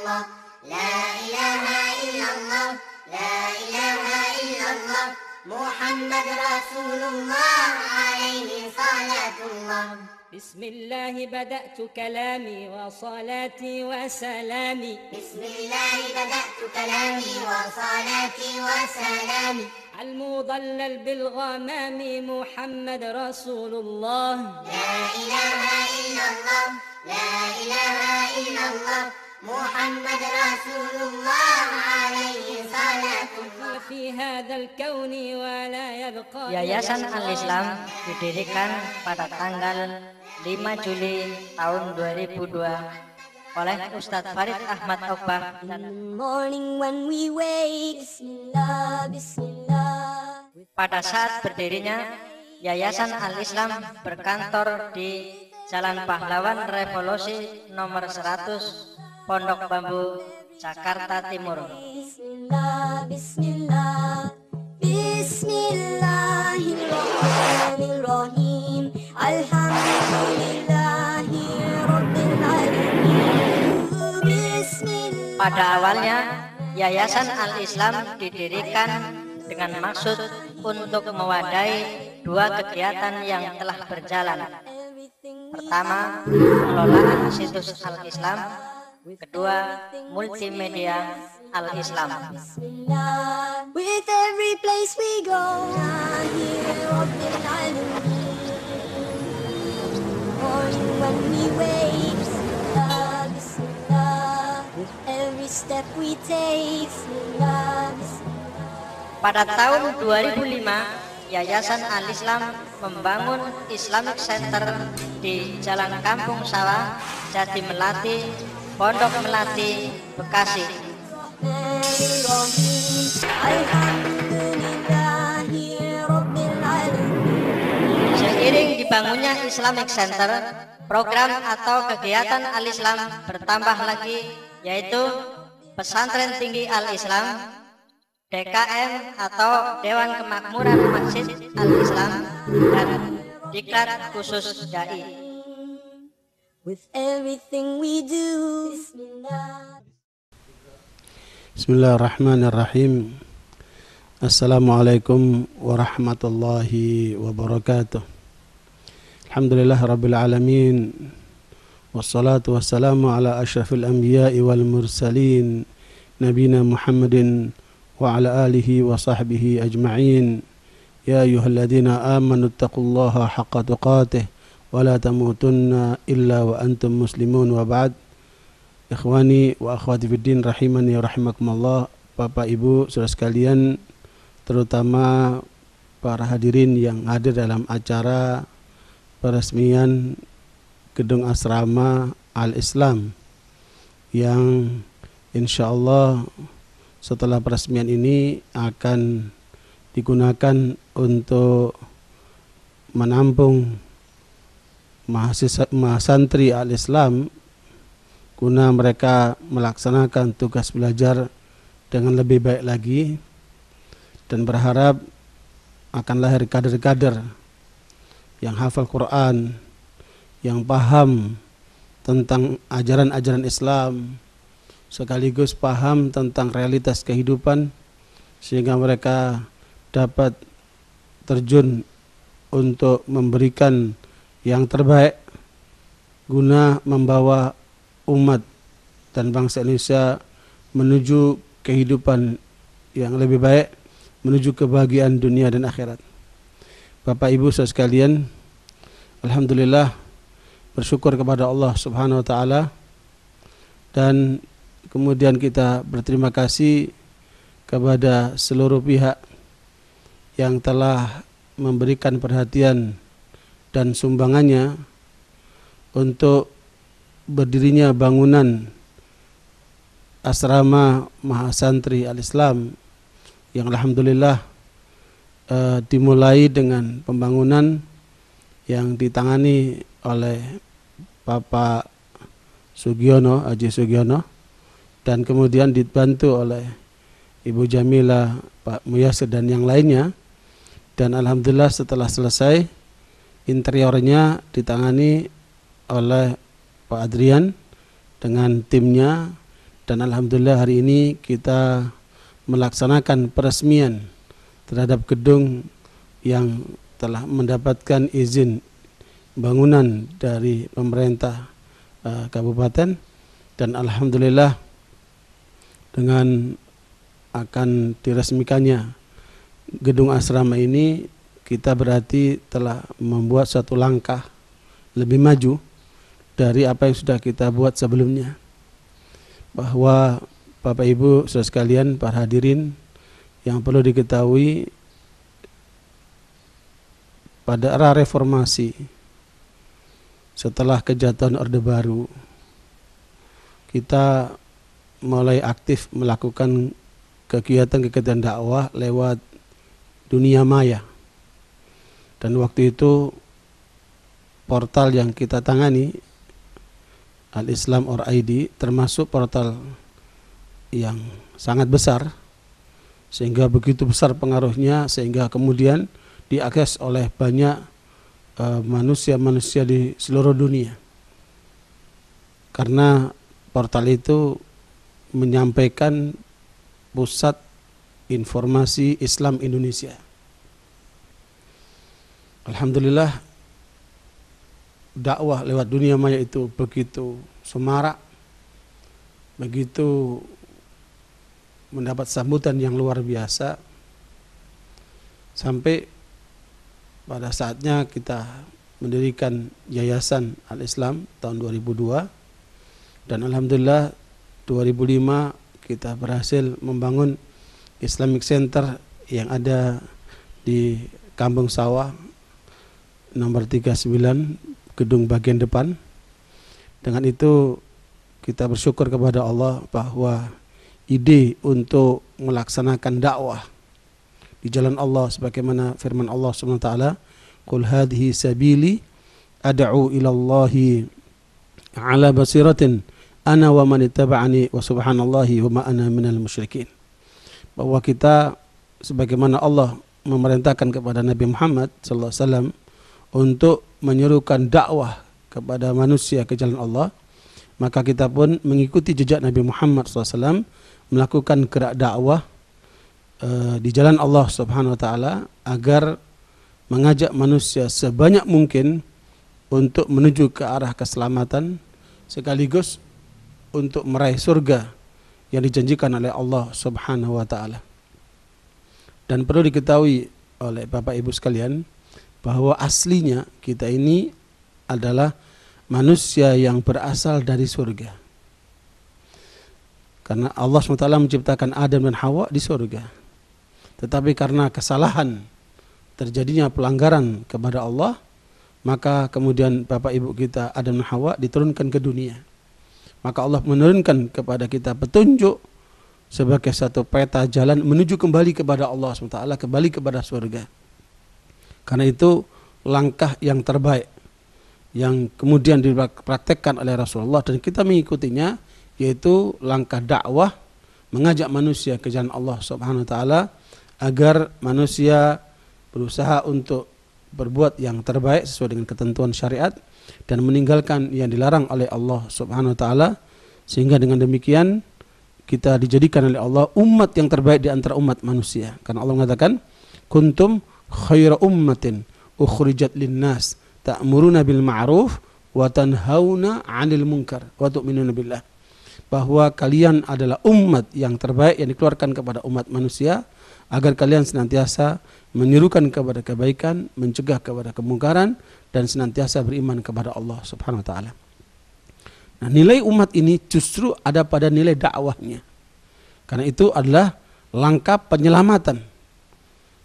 الله لا إله إلا الله لا إله إلا الله محمد رسول الله عليه صلاة الله بسم الله بدأت كلامي وصلاتي وسلامي بسم الله بدأت كلامي وصلاتي وسلامي المضلل بالغمام محمد رسول الله لا إله إلا الله لا إله إلا الله محمد رسول الله عليه صلاة الله في هذا الكون ولا يبقى. Yayasan Al-Islam didirikan pada tanggal 5 Juli tahun 2002 oleh Ustadz Farid Ahmad Aubah. In the morning when we wake, Bismillah, Bismillah. Pada saat berdirinya, Yayasan Al-Islam berkantor di Jalan Pahlawan Revolusi nomor 100, Pondok Bambu, Jakarta Timur. Bismillah, Bismillah, Bismillahirrahmanirrahim. Alhamdulillahi Rabbil Alamin. Bismillah. Pada awalnya, Yayasan Al-Islam didirikan dengan maksud untuk mewadahi dua kegiatan yang telah berjalan. Pertama, pengelolaan situs Al-Islam. Kedua, multimedia Al-Islam. With every place we go, when we wake, Bismillah, Bismillah. With every step we take, Bismillah, Bismillah. Pada tahun 2005, Yayasan Al-Islam membangun Islamic Center di Jalan Kampung Sawah, Jati Melati, Pondok Melati, Bekasi. Seiring dibangunnya Islamic Center, program atau kegiatan Al-Islam bertambah lagi, yaitu Pesantren Tinggi Al-Islam, DKM atau Dewan Kemakmuran Masjid Al-Islam, dan Diklat Khusus Dai. With everything we do, Bismillahirrahmanirrahim. Assalamualaikum warahmatullahi wabarakatuh. Alhamdulillah rabbil alamin. Wassalatu wassalamu ala asyrafil anbiya'i wal mursalin, nabina Muhammadin wa ala alihi wa sahbihi ajma'in. Ya ayyuhalladzina amanu taqullaha haqqa tuqatih wa la tamutunna illa wa antum muslimun, wa ba'd. Ikhwani wa akhwati fiddin rahimani wa rahimakumullah. Bapak Ibu saudara sekalian, terutama para hadirin yang hadir dalam acara peresmian Gedung Asrama Al-Islam, yang insyaallah setelah peresmian ini akan digunakan untuk menampung mahasantri Al-Islam guna mereka melaksanakan tugas belajar dengan lebih baik lagi, dan berharap akan lahir kader-kader yang hafal Quran, yang paham tentang ajaran-ajaran Islam, sekaligus paham tentang realitas kehidupan, sehingga mereka dapat terjun untuk memberikan yang terbaik guna membawa umat dan bangsa Indonesia menuju kehidupan yang lebih baik, menuju kebahagiaan dunia dan akhirat. Bapak Ibu saudara sekalian, alhamdulillah, bersyukur kepada Allah Subhanahu wa taala, dan kemudian kita berterima kasih kepada seluruh pihak yang telah memberikan perhatian dan sumbangannya untuk berdirinya bangunan Asrama Mahasantri Al-Islam, yang alhamdulillah dimulai dengan pembangunan yang ditangani oleh Bapak Sugiono, Haji Sugiono, dan kemudian dibantu oleh Ibu Jamila, Pak Muyasir, dan yang lainnya. Dan alhamdulillah setelah selesai, interiornya ditangani oleh Pak Adrian dengan timnya, dan alhamdulillah hari ini kita melaksanakan peresmian terhadap gedung yang telah mendapatkan izin bangunan dari pemerintah kabupaten, dan alhamdulillah dengan akan diresmikannya gedung asrama ini, kita berarti telah membuat suatu langkah lebih maju dari apa yang sudah kita buat sebelumnya. Bahwa Bapak Ibu saudara sekalian, para hadirin, yang perlu diketahui, pada era reformasi setelah kejatuhan Orde Baru, kita mulai aktif melakukan kegiatan-kegiatan dakwah lewat dunia maya. Dan waktu itu portal yang kita tangani, Al-Islam.org, termasuk portal yang sangat besar, sehingga begitu besar pengaruhnya sehingga kemudian diakses oleh banyak manusia-manusia di seluruh dunia. Karena portal itu menyampaikan pusat informasi Islam Indonesia. Alhamdulillah, dakwah lewat dunia maya itu begitu semarak, begitu mendapat sambutan yang luar biasa, sampai pada saatnya kita mendirikan Yayasan Al-Islam tahun 2002, dan alhamdulillah 2005 kita berhasil membangun Islamic Center yang ada di Kampung Sawah nomor 39, gedung bagian depan. Dengan itu kita bersyukur kepada Allah bahwa ide untuk melaksanakan dakwah di jalan Allah sebagaimana firman Allah Subhanahu wa taala, "Qul hadhihi sabili ad'u ila Allahi ala basiratin ana wa man ittaba'ani wa subhanallahi wa ma ana minal musyrikin." Bahwa kita sebagaimana Allah memerintahkan kepada Nabi Muhammad sallallahu alaihi wasallam untuk menyerukan dakwah kepada manusia ke jalan Allah, maka kita pun mengikuti jejak Nabi Muhammad SAW melakukan gerak dakwah di jalan Allah Subhanahu wa taala agar mengajak manusia sebanyak mungkin untuk menuju ke arah keselamatan sekaligus untuk meraih surga yang dijanjikan oleh Allah Subhanahu wa taala. Dan perlu diketahui oleh Bapak Ibu sekalian bahwa aslinya kita ini adalah manusia yang berasal dari surga. Karena Allah SWT menciptakan Adam dan Hawa di surga. Tetapi karena kesalahan, terjadinya pelanggaran kepada Allah, maka kemudian Bapak Ibu kita Adam dan Hawa diturunkan ke dunia. Maka Allah menurunkan kepada kita petunjuk sebagai satu peta jalan menuju kembali kepada Allah SWT, kembali kepada surga. Karena itu langkah yang terbaik yang kemudian dipraktekkan oleh Rasulullah dan kita mengikutinya, yaitu langkah dakwah mengajak manusia ke jalan Allah Subhanahu wa taala agar manusia berusaha untuk berbuat yang terbaik sesuai dengan ketentuan syariat dan meninggalkan yang dilarang oleh Allah Subhanahu wa taala, sehingga dengan demikian kita dijadikan oleh Allah umat yang terbaik di antara umat manusia. Karena Allah mengatakan, "Kuntum khaira ummatin ukhrijat linnas ta'muruna bil ma'ruf wa tanhauna 'anil munkar wa tu'minuna billah." Bahwa kalian adalah umat yang terbaik yang dikeluarkan kepada umat manusia agar kalian senantiasa menyerukan kepada kebaikan, mencegah kepada kemungkaran, dan senantiasa beriman kepada Allah Subhanahu wa taala. Nah, nilai umat ini justru ada pada nilai dakwahnya. Karena itu adalah langkah penyelamatan.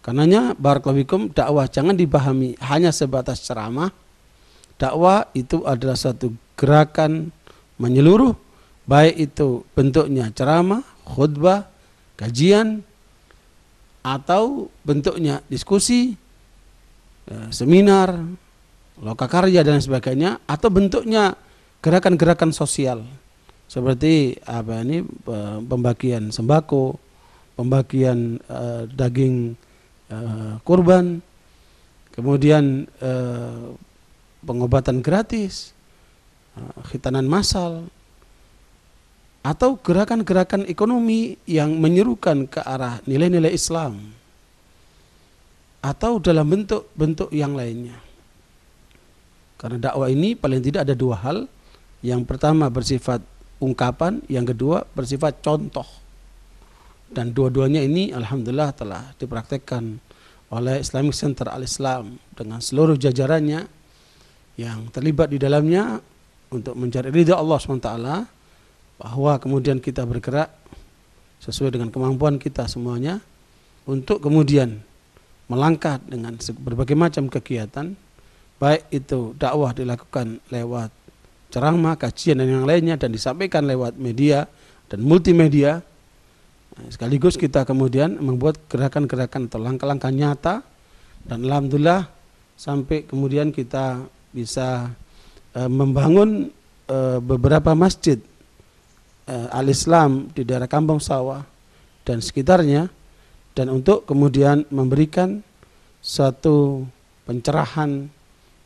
Karenanya barakallahu fikum, dakwah jangan dipahami hanya sebatas ceramah. Dakwah itu adalah satu gerakan menyeluruh, baik itu bentuknya ceramah, khutbah, kajian, atau bentuknya diskusi, seminar, lokakarya dan sebagainya, atau bentuknya gerakan-gerakan sosial seperti pembagian sembako, pembagian daging kurban, kemudian pengobatan gratis, khitanan massal, atau gerakan-gerakan ekonomi yang menyerukan ke arah nilai-nilai Islam, atau dalam bentuk-bentuk yang lainnya. Karena dakwah ini paling tidak ada dua hal. Yang pertama bersifat ungkapan, yang kedua bersifat contoh. Dan dua-duanya ini alhamdulillah telah dipraktekkan oleh Islamic Center Al-Islam dengan seluruh jajarannya yang terlibat di dalamnya untuk mencari ridha Allah SWT, bahwa kemudian kita bergerak sesuai dengan kemampuan kita semuanya untuk kemudian melangkah dengan berbagai macam kegiatan, baik itu dakwah dilakukan lewat ceramah, kajian dan yang lainnya, dan disampaikan lewat media dan multimedia. Sekaligus kita kemudian membuat gerakan-gerakan atau langkah-langkah nyata, dan alhamdulillah sampai kemudian kita bisa membangun beberapa masjid Al-Islam di daerah Kampung Sawah dan sekitarnya, dan untuk kemudian memberikan suatu pencerahan,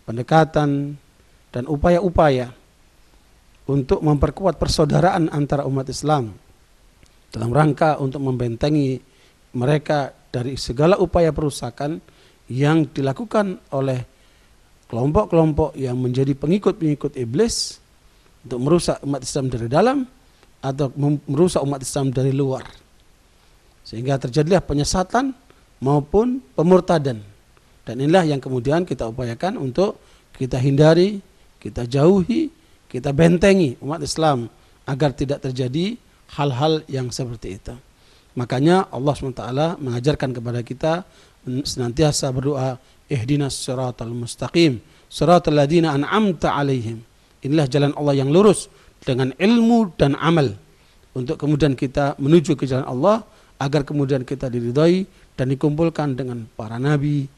pendekatan dan upaya-upaya untuk memperkuat persaudaraan antara umat Islam dalam rangka untuk membentengi mereka dari segala upaya perusakan yang dilakukan oleh kelompok-kelompok yang menjadi pengikut-pengikut iblis untuk merusak umat Islam dari dalam atau merusak umat Islam dari luar, sehingga terjadilah penyesatan maupun pemurtadan. Dan inilah yang kemudian kita upayakan untuk kita hindari, kita jauhi, kita bentengi umat Islam agar tidak terjadi hal-hal yang seperti itu. Makanya Allah SWT mengajarkan kepada kita senantiasa berdoa, ihdinas siratal mustaqim, siratal ladzina an'amta alaihim. Inilah jalan Allah yang lurus dengan ilmu dan amal, untuk kemudian kita menuju ke jalan Allah agar kemudian kita diridhai dan dikumpulkan dengan para nabi,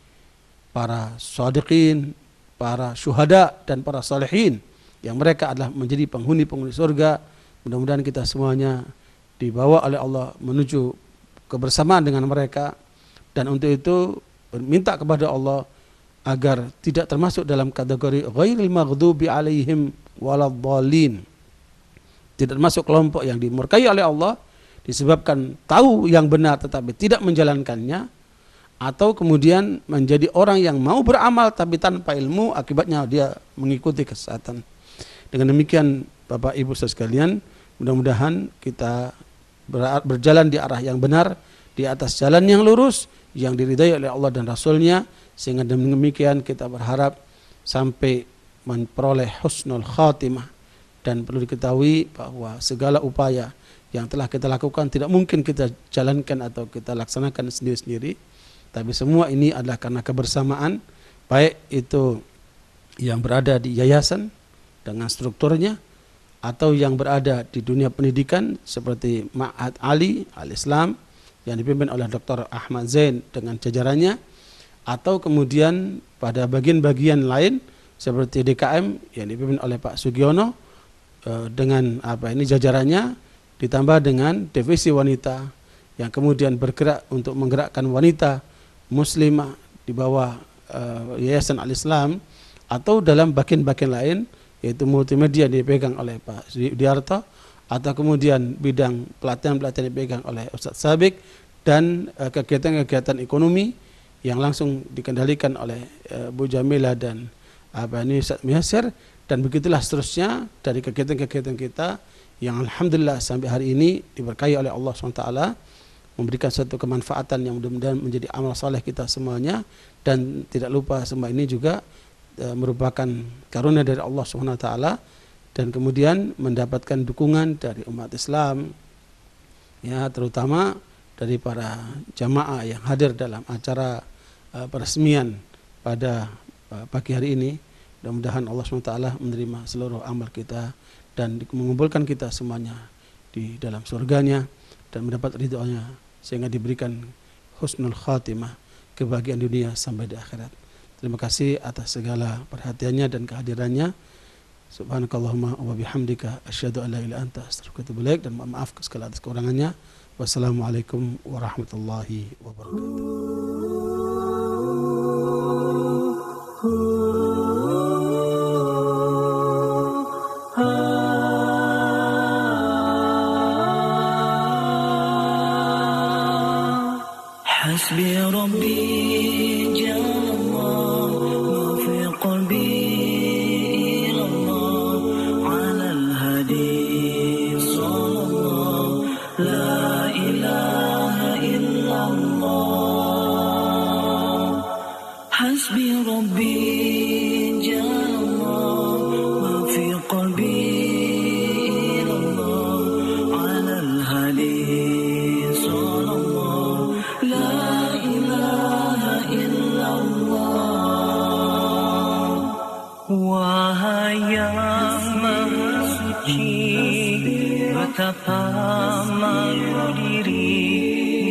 para shadiqin, para syuhada dan para salihin yang mereka adalah menjadi penghuni-penghuni surga. Mudah-mudahan kita semuanya dibawa oleh Allah menuju kebersamaan dengan mereka, dan untuk itu minta kepada Allah agar tidak termasuk dalam kategori ghairil maghdubi alaihim waladhdallin, tidak termasuk kelompok yang dimurkai oleh Allah disebabkan tahu yang benar tetapi tidak menjalankannya, atau kemudian menjadi orang yang mau beramal tapi tanpa ilmu, akibatnya dia mengikuti kesesatan. Dengan demikian Bapak Ibu sekalian, mudah-mudahan kita berjalan di arah yang benar, di atas jalan yang lurus yang diridai oleh Allah dan Rasulnya, sehingga demikian kita berharap sampai memperoleh husnul khatimah. Dan perlu diketahui bahwa segala upaya yang telah kita lakukan tidak mungkin kita jalankan atau kita laksanakan sendiri-sendiri, tapi semua ini adalah karena kebersamaan, baik itu yang berada di yayasan dengan strukturnya, atau yang berada di dunia pendidikan seperti Ma'had Ali Al-Islam yang dipimpin oleh Dr. Ahmad Zain dengan jajarannya, atau kemudian pada bagian-bagian lain seperti DKM yang dipimpin oleh Pak Sugiono dengan jajarannya, ditambah dengan divisi wanita yang kemudian bergerak untuk menggerakkan wanita muslimah di bawah Yayasan Al-Islam, atau dalam bagian-bagian lain yaitu multimedia dipegang oleh Pak Sudiarto, atau kemudian bidang pelatihan-pelatihan dipegang oleh Ustadz Sabik, dan kegiatan-kegiatan ekonomi yang langsung dikendalikan oleh Bu Jamila dan Ustadz Mihasir, dan begitulah seterusnya dari kegiatan-kegiatan kita yang alhamdulillah sampai hari ini diberkahi oleh Allah SWT, memberikan suatu kemanfaatan yang mudah-mudahan menjadi amal saleh kita semuanya. Dan tidak lupa semua ini juga merupakan karunia dari Allah SWT, dan kemudian mendapatkan dukungan dari umat Islam, ya, terutama dari para jamaah yang hadir dalam acara peresmian pada pagi hari ini. Mudah-mudahan Allah SWT menerima seluruh amal kita dan mengumpulkan kita semuanya di dalam surganya dan mendapat ridhonya, sehingga diberikan husnul khatimah, kebahagiaan dunia sampai di akhirat. Terima kasih atas segala perhatiannya dan kehadirannya. Subhanakallahumma wa bihamdika asyhadu an la ilaha illa anta astaghfiruka wa atubu ilaik, dan mohon maaf segala atas kekurangannya. Wassalamualaikum warahmatullahi wabarakatuh. حسبي ربي جل الله ما في قلبي إلا الله على الهدي صلى الله لا إله إلا الله حسبي ربي جل الله ما في قلبي إلا الله على الهدي صلى الله لا إله إلا الله wahai yang maha suci betapa malu diri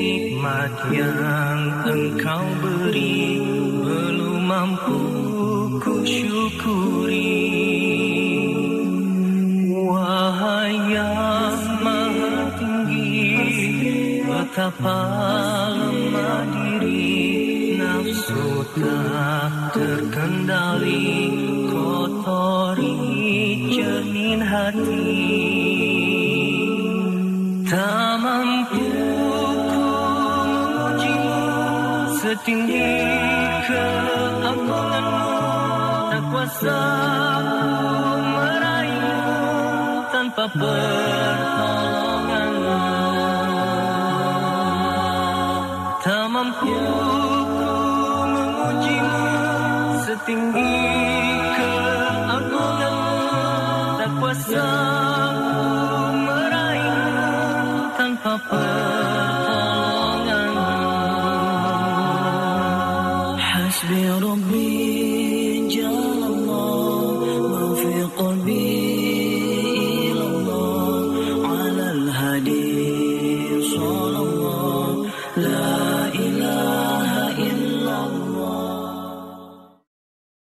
nikmat yang engkau beri belum mampu ku syukuri wahai yang maha tinggi betapa lemah diri nafsu tak terkendali kotori cermin hati tak mampu ku memujimu setinggi keagunganmu tak kuasa ku meraihmu tanpa